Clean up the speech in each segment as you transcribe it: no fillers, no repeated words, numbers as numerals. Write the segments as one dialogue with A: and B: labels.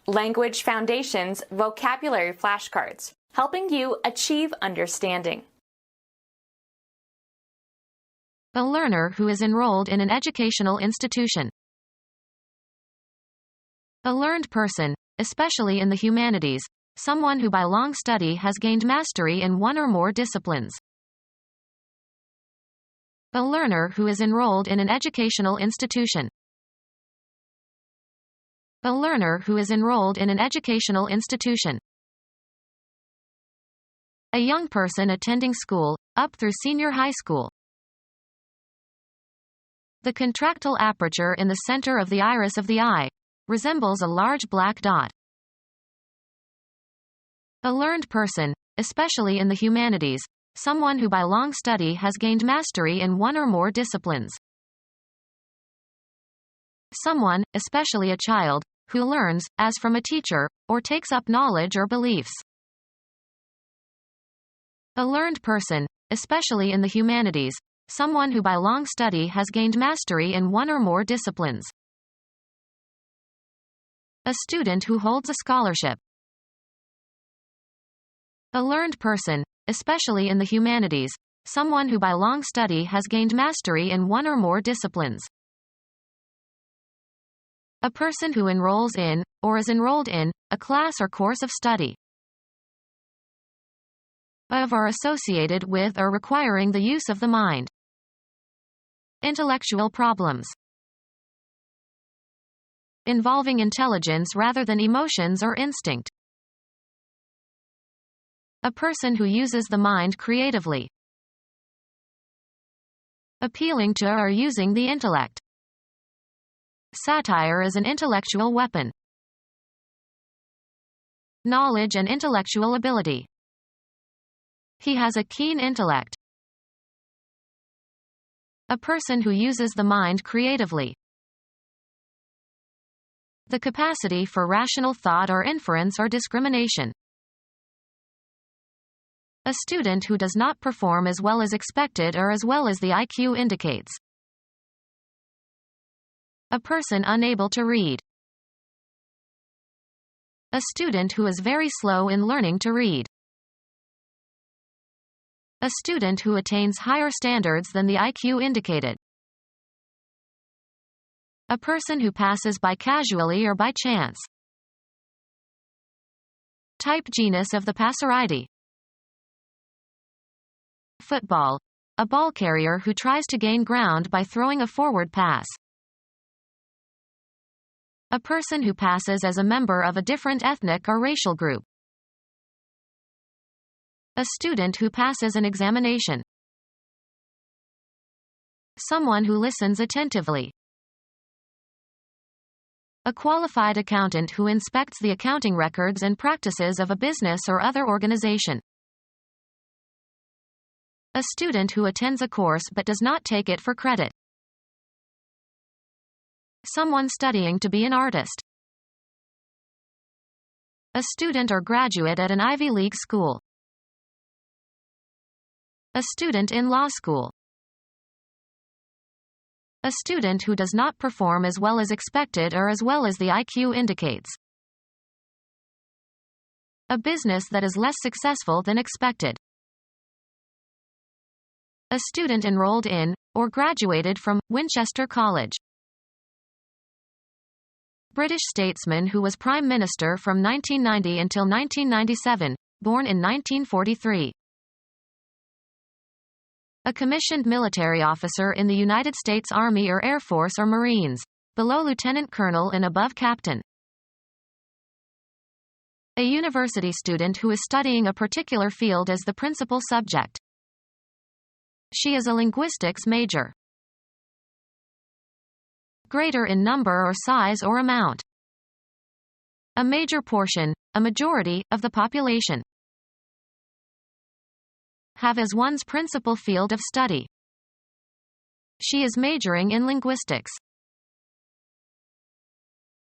A: Language Foundations Vocabulary Flashcards, helping you achieve understanding.
B: A learner who is enrolled in an educational institution. A learned person, especially in the humanities, someone who by long study has gained mastery in one or more disciplines. A learner who is enrolled in an educational institution. A learner who is enrolled in an educational institution. A young person attending school, up through senior high school. The contractile aperture in the center of the iris of the eye resembles a large black dot. A learned person, especially in the humanities, someone who by long study has gained mastery in one or more disciplines. Someone, especially a child, who learns, as from a teacher, or takes up knowledge or beliefs. A learned person, especially in the humanities, someone who by long study has gained mastery in one or more disciplines. A student who holds a scholarship. A learned person, especially in the humanities, someone who by long study has gained mastery in one or more disciplines. A person who enrolls in, or is enrolled in, a class or course of study. Of or associated with or requiring the use of the mind. Intellectual problems. Involving intelligence rather than emotions or instinct. A person who uses the mind creatively. Appealing to or using the intellect. Satire is an intellectual weapon. Knowledge and intellectual ability. He has a keen intellect. A person who uses the mind creatively. The capacity for rational thought or inference or discrimination. A student who does not perform as well as expected or as well as the IQ indicates. A person unable to read. A student who is very slow in learning to read. A student who attains higher standards than the IQ indicated. A person who passes by casually or by chance. Type genus of the Passeridae. Football. A ball carrier who tries to gain ground by throwing a forward pass. A person who passes as a member of a different ethnic or racial group. A student who passes an examination. Someone who listens attentively. A qualified accountant who inspects the accounting records and practices of a business or other organization. A student who attends a course but does not take it for credit. Someone studying to be an artist. A student or graduate at an Ivy League school. A student in law school. A student who does not perform as well as expected or as well as the IQ indicates. A business that is less successful than expected. A student enrolled in, or graduated from, Winchester College. British statesman who was Prime Minister from 1990 until 1997, born in 1943. A commissioned military officer in the United States Army or Air Force or Marines, below lieutenant colonel and above captain. A university student who is studying a particular field as the principal subject. She is a linguistics major. Greater in number or size or amount. A major portion, a majority, of the population. Have as one's principal field of study. She is majoring in linguistics.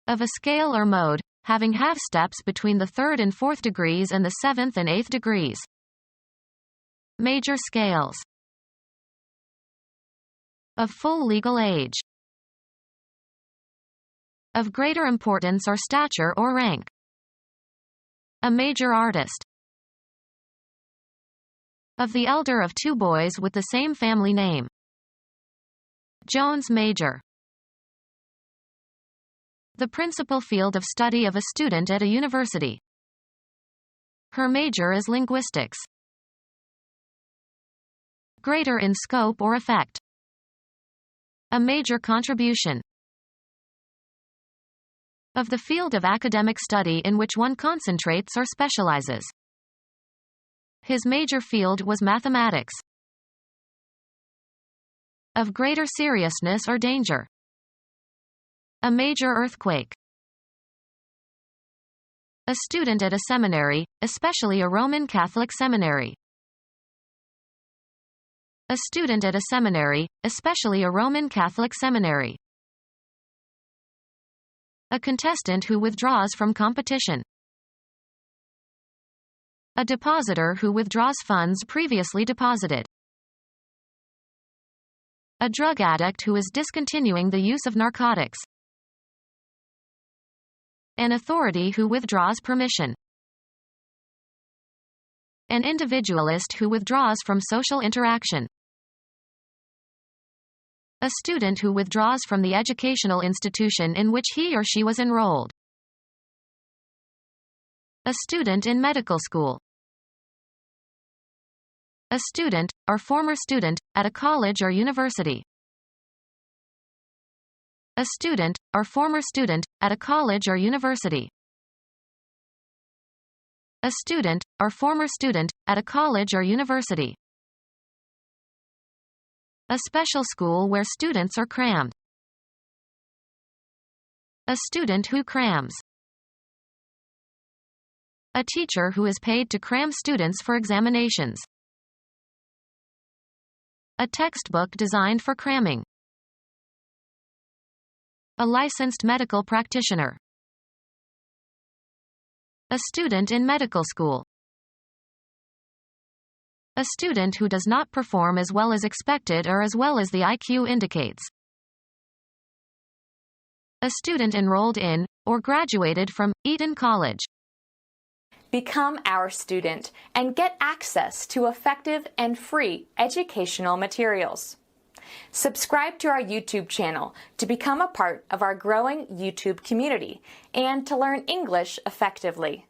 B: Of a scale or mode, having half steps between the 3rd and 4th degrees and the 7th and 8th degrees. Major scales. Of full legal age. Of greater importance or stature or rank. A major artist. Of the elder of two boys with the same family name. Jones major. The principal field of study of a student at a university. Her major is linguistics. Greater in scope or effect. A major contribution. Of the field of academic study in which one concentrates or specializes. His major field was mathematics. Of greater seriousness or danger. A major earthquake. A student at a seminary, especially a Roman Catholic seminary. A student at a seminary, especially a Roman Catholic seminary. A contestant who withdraws from competition. A depositor who withdraws funds previously deposited. A drug addict who is discontinuing the use of narcotics. An authority who withdraws permission. An individualist who withdraws from social interaction. A student who withdraws from the educational institution in which he or she was enrolled. A student in medical school. A student, or former student, at a college or university. A student, or former student, at a college or university. A student, or former student, at a college or university. A special school where students are crammed. A student who crams. A teacher who is paid to cram students for examinations. A textbook designed for cramming. A licensed medical practitioner. A student in medical school. A student who does not perform as well as expected or as well as the IQ indicates. A student enrolled in, or graduated from, Eton College.
A: Become our student and get access to effective and free educational materials. Subscribe to our YouTube channel to become a part of our growing YouTube community and to learn English effectively.